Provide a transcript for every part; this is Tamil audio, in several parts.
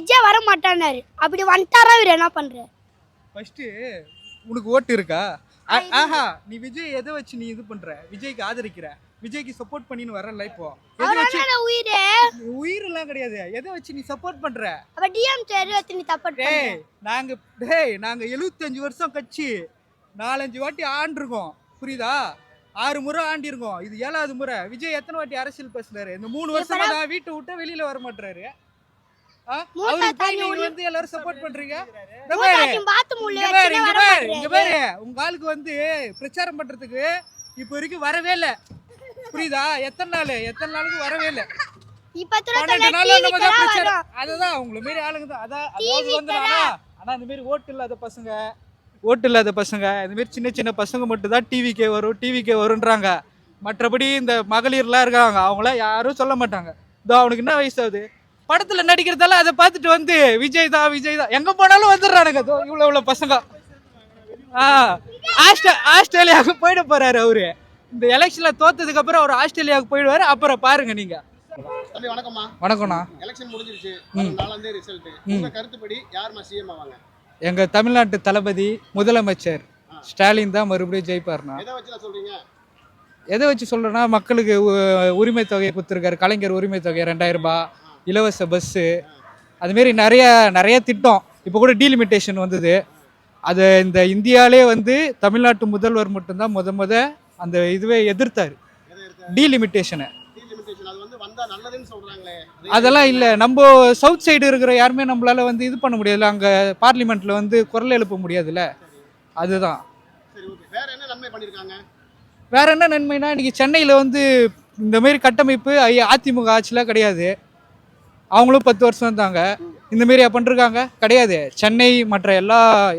விஜய் வர மாட்டானாரு. அப்படி வந்துட்டாரா இவர் என்ன பண்றாரு? ஃபர்ஸ்ட் உனக்கு ஓட்டு இருக்கா? ஆஹா, நீ விஜய் எதை வச்சு நீ இது பண்ற? விஜய்க்கு ஆதரிக்கிற, விஜய்க்கு சப்போர்ட் பண்ணின்னு வரல. இப்போ எதை வச்சு? உயிர் எல்லாம் கிடையாது. எதை வச்சு நீ சப்போர்ட் பண்ற? அப்ப டிஎம்கே வச்சு நீ சப்போர்ட் பண்ற? நாங்க 75 வருஷம் கட்சி 4-5 வாட்டி ஆண்டிருக்கோம், புரியுதா? 6 முறை ஆண்டிருக்கோம். இது 7வது முறை. விஜய் எத்தனை வாட்டி அரசியல் பேசுறாரு? இந்த 3 வருஷமா நான் வீட்டை விட்டு வெளியில வர மாட்டாரு. அவருக்கு வந்து எல்லாரும் சப்போர்ட் பண்றீங்க. இங்க பாரு, உங்க ஆளுக்கு வந்து பிரச்சாரம் பண்றதுக்கு இப்ப வரைக்கும் வரவே இல்ல, புரியுதா? எத்தனை நாளுக்கு வரவே இல்ல. 12 நாள் பிரச்சாரம். அதுதான் உங்களை மாரி ஆளுங்க தான். அதாவது வந்து ஆனா இந்த மாதிரி ஓட்டு இல்லாத பசங்க இந்த மாதிரி சின்ன சின்ன பசங்க மட்டும் தான் டிவிக்கே வரும்ன்றாங்க. மற்றபடி இந்த மகளிர்லாம் இருக்காங்க, அவங்கள யாரும் சொல்ல மாட்டாங்க. இதோ அவனுக்கு என்ன வயசாகுது, படத்துல நடிக்கிறதால அதை பார்த்துட்டு வந்து விஜய் தான் எங்க போனாலும் வந்துடுறானுங்க. இவ்வளவு பசங்க. ஆஸ்திரேலியாவுக்கு போயிட போறாரு அவரு. இந்த எலெக்ஷன்ல தோத்ததுக்கு அப்புறம் அவர் ஆஸ்திரேலியாவுக்கு போயிடுவாரு. அப்புறம் பாருங்க நீங்க. வணக்கம்ண்ணா. எலெக்ஷன் முடிஞ்சிருச்சு, 4ஆம் தேதி ரிசல்ட். உங்க கருத்துப்படி யார் சிஎம் ஆவாங்க? எங்க தமிழ்நாட்டு தளபதி முதலமைச்சர் ஸ்டாலின் தான் மறுபடியும் ஜெயிப்பார்னா. எதை வச்சு சொல்றேன்னா, மக்களுக்கு உரிமை தொகையை கொடுத்துருக்காரு. கலைஞர் உரிமை தொகை 2000 ரூபாய், இலவச பஸ்ஸு, அதுமாரி நிறைய திட்டம். இப்போ கூட டீலிமிட்டேஷன் வந்தது. அது இந்த இந்தியாவிலே வந்து தமிழ்நாட்டு முதல்வர் மட்டும்தான் முத அந்த இதுவே எதிர்த்தாரு, டீலிமிட்டேஷனை. அதெல்லாம் இல்லை. நம்ம சவுத் சைடு இருக்கிற யாருமே நம்மளால வந்து இது பண்ண முடியாதுல்ல, அங்கே பார்லிமெண்ட்ல வந்து குரல் எழுப்ப முடியாதுல்ல. அதுதான். வேற என்ன நன்மைனா, இன்னைக்கு சென்னையில் வந்து இந்த மாதிரி கட்டமைப்பு அதிமுக ஆட்சியில் கிடையாது. அவங்களும் 10 வருஷம் இருந்தாங்க. இந்த மாரி பண்ணிருக்காங்க கிடையாது. சென்னை மற்ற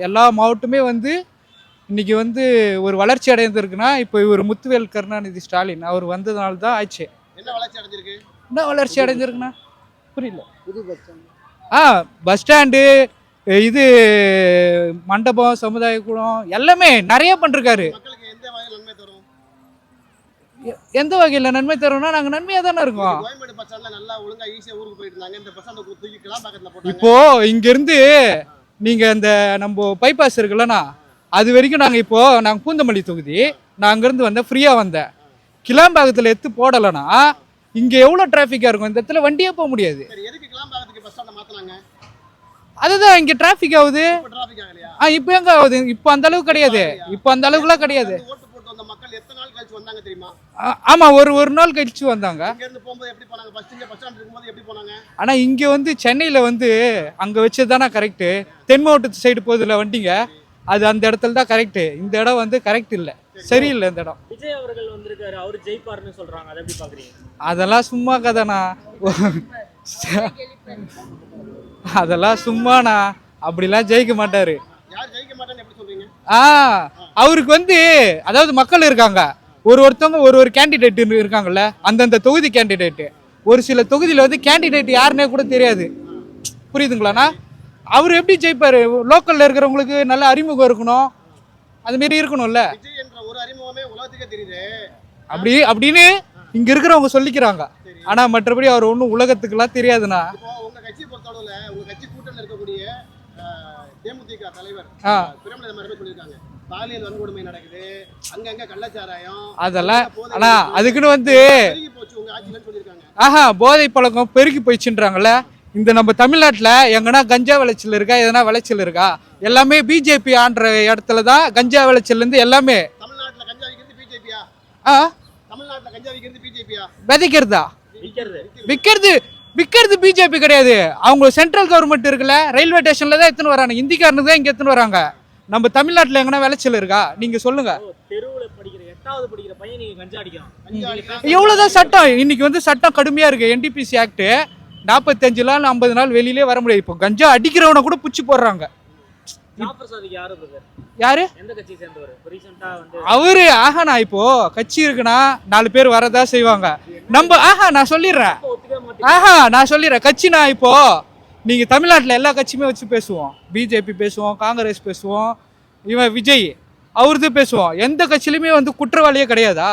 எல்லா மாவட்டமே வந்து இன்னைக்கு வந்து ஒரு வளர்ச்சி அடைந்திருக்குன்னா இப்போ இவர் முத்துவேல் கருணாநிதி ஸ்டாலின் அவர் வந்ததுனால தான் ஆச்சு. என்ன வளர்ச்சி அடைஞ்சிருக்குன்னா புரியல. பஸ் ஸ்டாண்டு, இது மண்டபம், சமுதாய கூடம் எல்லாமே நிறைய பண்ணிருக்காரு. எந்த வகையில் நன்மை தரும்னா, நாங்க நன்மையா தானே இருக்கோம். இப்போ இங்க இருந்து நீங்க இந்த நம்ம பைபாஸ் இருக்குல்லண்ணா, அது வரைக்கும் நாங்க பூந்தமல்லி தொகுதி, நான் அங்கிருந்து வந்தேன், ஃப்ரீயா வந்தேன். கிளாம்பாக்கத்துல எடுத்து போடலைன்னா இங்க எவ்வளவு டிராபிக்கா இருக்கும். இந்த இடத்துல வண்டியே போக முடியாது. அதுதான் இங்க டிராபிக் ஆகுது. இப்ப எங்க ஆகுது? இப்ப அந்த அளவுக்கு கிடையாது. இப்ப அந்த அளவுக்குலாம் கிடையாது. ஆமா, ஒரு நாள் கழிச்சு வந்தாங்க. ஆனா இங்க வந்து சென்னையில வந்து அங்க வச்சதுதானா கரெக்ட். தென் மாவட்டத்து சைடு போகுதுல வண்டிங்க, அது அந்த இடத்துல தான் கரெக்ட். இந்த இடம் வந்து கரெக்ட் இல்ல, சரியில்லை இந்த இடம். விஜய் அவர்கள் வந்திருக்காரு, அவர் ஜெயிப்பார்னு சொல்றாங்க, அதை எப்படி பாக்குறீங்க? அதெல்லாம் சும்மா கதைண்ணா, அதெல்லாம் சும்மாண்ணா. அப்படிலாம் ஜெயிக்க மாட்டாரு. அவருக்கு வந்து அதாவது மக்கள் இருக்காங்க, ஒருத்தவங்க ஒரு கேண்டிடேட் இருக்காங்கல்ல, அந்தந்த தொகுதி கேண்டிடேட். ஒரு சில தொகுதியில வந்து கேண்டிடேட் யாருன்னே கூட தெரியாது, புரியுதுங்களாண்ணா? அவர் எப்படி ஜெயிப்பாரு? லோக்கல்ல இருக்கிறவங்களுக்கு நல்ல அறிமுகம் இருக்கணும், அது மாரி இருக்கணும்ல. அப்படின்னு இங்க இருக்கிறவங்க சொல்லிக்கிறாங்க. ஆனா மற்றபடி அவர் ஒன்றும் உலகத்துக்குலாம் தெரியாதுண்ணா. தேமுதிக தலைவர் சொல்லியிருக்காங்க, பாலியல் வன்கொடுமை நடக்குது, அங்கங்க கள்ளச்சாராயம், அதெல்லாம். ஆனா அதுக்குன்னு வந்து போதை பழக்கம் பெருகி போயிடுச்சுன்றாங்கல்ல. இந்த நம்ம தமிழ்நாட்டுல எங்கன்னா கஞ்சா விளைச்சல் இருக்கா, எதனா விளைச்சல் இருக்கா? எல்லாமே பிஜேபி ஆன்ற இடத்துல தான் கஞ்சா விளைச்சல் இருந்து எல்லாமே. விதைக்கிறதா? விற்கிறது பிஜேபி கிடையாது. அவங்க சென்ட்ரல் கவர்மெண்ட் இருக்குல்ல, ரயில்வே ஸ்டேஷன்ல தான் எடுத்துன்னு வராங்க. இந்திக்காரனு தான் இங்க எடுத்துன்னு வராங்க. நம்ம தமிழ்நாட்டுல எங்கன்னா விளைச்சல் இருக்கா? நீங்க சொல்லுங்க. எவ்வளவுதான் சட்டம் இன்னைக்கு வந்து சட்டம் கடுமையா இருக்கு. என்டிபிசி ஆக்ட் 45 நாள் 50 நாள் வெளியிலே வர முடியாது. இப்போ கஞ்சா அடிக்கிறவனை கூட புடிச்சு போடுறாங்க. யாரு அவரு? நான் இப்போ கட்சி இருக்குன்னா 4 பேர் வரதா செய்வாங்க. நம்ம நான் சொல்லிடுறேன். கட்சினா இப்போ நீங்க தமிழ்நாட்டுல எல்லா கட்சியுமே வச்சு பேசுவோம். பிஜேபி பேசுவோம், காங்கிரஸ் பேசுவோம், இவன் விஜய் அவரது பேசுவோம். எந்த கட்சியிலுமே வந்து குற்றவாளியே கிடையாதா?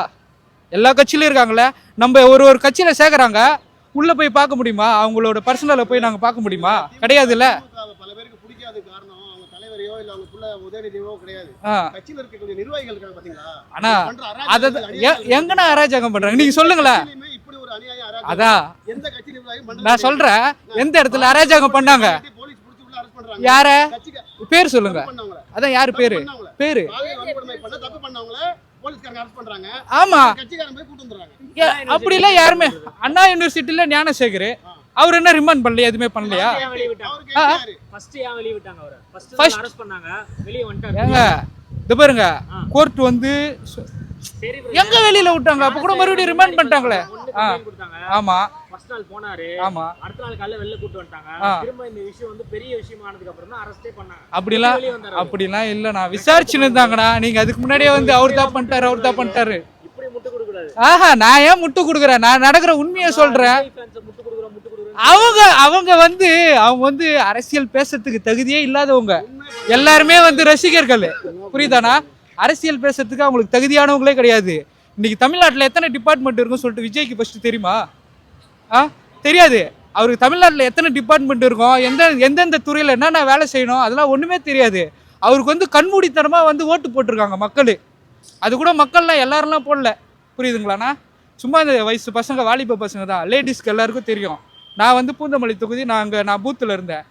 எல்லா கட்சியிலும் இருக்காங்களே. நம்ம ஒரு கட்சியில சேர்க்கறாங்க, உள்ள போய் பார்க்க முடியுமா? அவங்களோட பர்சனலை போய் நாங்க பார்க்க முடியுமா? கிடையாதுல்ல. பல பேருக்கு பிடிக்காத காரணம் அவங்க தலைவரையோ இல்ல அவங்க புள்ள உதயநிதியோ கிடையாது. ஆ. கட்சியில இருக்கக்கூடிய நிர்வாகிகள் இருக்காங்க பாத்தீங்களா? ஆனா பண்ற அராஜகங்கள் எங்கண்ணா அராஜகம் பண்றாங்க நீங்க சொல்லுங்களேன். கட்சியிலுமே இப்படி ஒரு அநியாயம் அராஜகம் அதான் எந்த கட்சி நிர்வாகியும் பண்றது நான் சொல்றேன், எந்த இடத்துல அராஜகம் பண்ணாங்க? போலீஸ் புடிச்சு உள்ள அரெஸ்ட் பண்றாங்க. யார கட்சிக்கு பேர் சொல்லுங்க. பண்ணவங்கள அதான் யாரு பேரு? பேரு பாலியல் வன்கொடுமை பண்ண தப்பு பண்ணவங்கள போலீஸ்காரங்க அரெஸ்ட் பண்றாங்க. ஆமா. கட்சிக்காரங்க போய் கூட்டி வந்துறாங்க. அப்படி இல்ல யாருமே. அண்ணா யூனிவர்சிட்டில ஞானசேகர் அவர் என்ன ரிமாண்ட் பண்ணல, எதுவுமே பண்ணலையா? அவருக்கு கேட்டாரு. ஃபர்ஸ்ட் ஏன் வெளிய விட்டாங்க அவரை? ஃபர்ஸ்ட் அரெஸ்ட் பண்ணாங்க, வெளிய வந்துட்டாங்க. ஏங்க இது பாருங்க, கோர்ட் வந்து சரி bro. எங்க வெளியில விட்டாங்க, அப்ப கூட மறுபடியும் ரிமாண்ட் பண்ணிட்டாங்களே. கொடுத்தாங்க. ஆமா ஃபர்ஸ்ட் நாள் போனாரு, ஆமா. அடுத்த நாள் காலையில வெளில கூட்டி வந்துட்டாங்க. திரும்ப இந்த விஷயம் வந்து பெரிய விஷயம் ஆனதுக்கு அப்புறம் தான் அரெஸ்டே பண்ணாங்க. அப்படிலாம் இல்ல, நான் விசாரிச்சுன்னு இருந்தாங்கண்ணா. நீங்க அதுக்கு முன்னாடியே வந்து அவர் தான் பண்ணிட்டாரு. இப்படி முட்டு கொடுக்க கூடாது. ஆஹா, நான் ஏன் முட்டு கொடுக்குறேன்? நான் நடக்கிற உண்மையை சொல்றேன். முட்டு கொடுக்குறோம். அவங்க வந்து அரசியல் பேசுறதுக்கு தகுதியே இல்லாதவங்க. எல்லாருமே வந்து ரசிகர்கள், புரியுதானா? அரசியல் பேசுறதுக்கு அவங்களுக்கு தகுதியானவங்களே கிடையாது. இன்னைக்கு தமிழ்நாட்டுல எத்தனை டிபார்ட்மெண்ட் இருக்குன்னு சொல்லிட்டு விஜய்க்கு ஃபர்ஸ்ட் தெரியுமா? தெரியாது. அவருக்கு தமிழ்நாட்டுல எத்தனை டிபார்ட்மெண்ட் இருக்கும், எந்தெந்த துறையில என்னென்ன வேலை செய்யணும், அதெல்லாம் ஒண்ணுமே தெரியாது. அவருக்கு வந்து கண்மூடித்தனமா வந்து ஓட்டு போட்டிருக்காங்க மக்கள். அது கூட மக்கள்லாம் எல்லாரெல்லாம் போடல, புரியுதுங்களாண்ணா? சும்மா இந்த வயசு பசங்க, வாலிப பசங்க தான். லேடிஸ்க்கு எல்லாருக்கும் தெரியும். நான் வந்து பூந்தமல்லி தொகுதி, நான் பூத்தில் இருந்தேன்.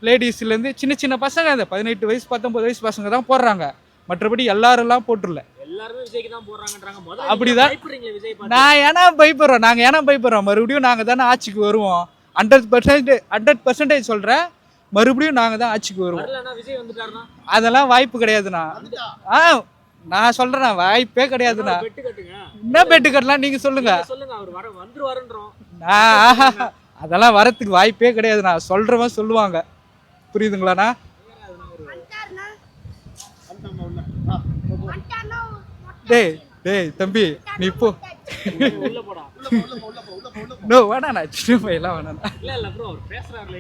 லேடிஸ்லேருந்து சின்ன பசங்க, அந்த 18 வயசு 19 வயசு பசங்க தான் போடுறாங்க. மற்றபடி எல்லாரெல்லாம் போட்டுடல. எல்லாரும் விஜய்க்கு தான் போறாங்கன்றாங்க. முதல்ல அப்படிதான். விஜய் நான் ஏன்னா பயப்படுறோம், மறுபடியும் நாங்க தானே ஆட்சிக்கு வருவோம். 100% சொல்றேன், மறுபடியும் நாங்க தான் ஆட்சிக்கு வருவோம். விஜய் வந்துட்டாருன்னா அதெல்லாம் வாய்ப்பு கிடையாதுண்ணா. நான் சொல்றேன், வாய்ப்பே கிடையாதுண்ணா. பெட்டு கட்டுங்க. என்ன பெட்டு கட்டலாம் நீங்க சொல்லுங்க. அவர் வந்துருவாருன்றோம். அதெல்லாம் வரத்துக்கு வாய்ப்பே கிடையாது. நான் சொல்றவன் சொல்லுவாங்க, புரியுதுங்களாண்ணா? டேய் தம்பி, நீ போ. உள்ள போடா. நோ வேணாண்ணா, சின்ன பையெல்லாம் வேணாண்ணா. இல்ல bro, அவர் பேசுறாருல.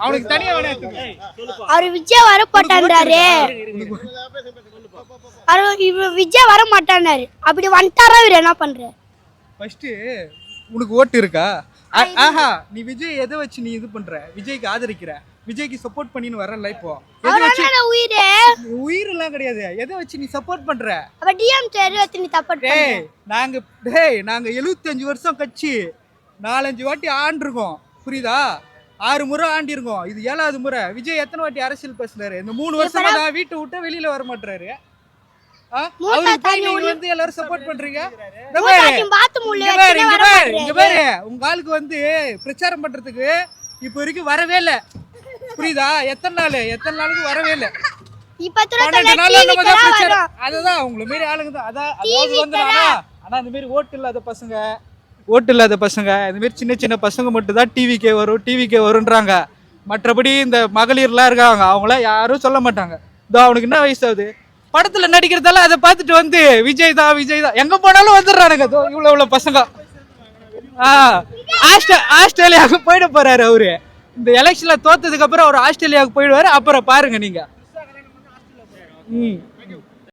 அவனுக்கு தனியா வேணாம். அவர் விஜய் வர மாட்டான்றாரு. விஜய் வர மாட்டானாரு. அப்படி வந்துட்டாரா இவர் என்ன பண்ற? ஃபர்ஸ்ட் உனக்கு ஓட்டு இருக்கா? நீ விஜய் எதை வச்சு நீ இது பண்ற? விஜய்க்கு ஆதரிக்கிற, விஜய்க்கு சப்போர்ட் பண்ணின்னு வரல. இப்போ உயிர் எல்லாம் கிடையாது. எதை வச்சு நீ சப்போர்ட் பண்ற? அப்ப டிஎம்கே நீ சப்போர்ட் பண்ற? நாங்க 75 வருஷம் கட்சி 4-5 வாட்டி ஆண்டிருக்கோம், புரியுதா? 6 முறை ஆண்டி இருக்கோம். இது 7வது முறை. விஜய் எத்தனை வாட்டி அரசியல் பேசுறாரு? இந்த 3 வருஷமா தான் வீட்டை விட்டு வெளியில வர மாட்டாரு. அவருக்கு வந்து எல்லாரும் சப்போர்ட் பண்றீங்க. இங்க பாரு, உங்க ஆளுக்கு வந்து பிரச்சாரம் பண்றதுக்கு இப்ப வரைக்கும் வரவே இல்ல, புரியுதா? எத்தனை நாளுக்கு வரவே இல்ல. 12 நாள்ல நம்ம தான் பிரச்சாரம். அதுதான் உங்களை மாரி ஆளுங்க தான். அதாவது வந்து ஆனா இந்த மாதிரி ஓட்டு இல்லாத பசங்க, இந்த மாதிரி சின்ன பசங்க மட்டும் தான் டிவிக்கே வரும்ன்றாங்க. மற்றபடி இந்த மகளிர்லாம் இருக்காங்க, அவங்கள யாரும் சொல்ல மாட்டாங்க. இதோ அவனுக்கு என்ன வயசாகுது, படத்துல நடிக்கிறதால அதை பார்த்துட்டு வந்து விஜய் தான் எங்க போனாலும் வந்துடுறானுங்க. இவ்வளவு பசங்க. ஆஸ்திரேலியாவுக்கு போயிட போறாரு அவரு. இந்த எலெக்ஷன்ல தோத்ததுக்கு அப்புறம் அவர் ஆஸ்திரேலியாவுக்கு போயிடுவாரு. அப்புறம் பாருங்க நீங்க.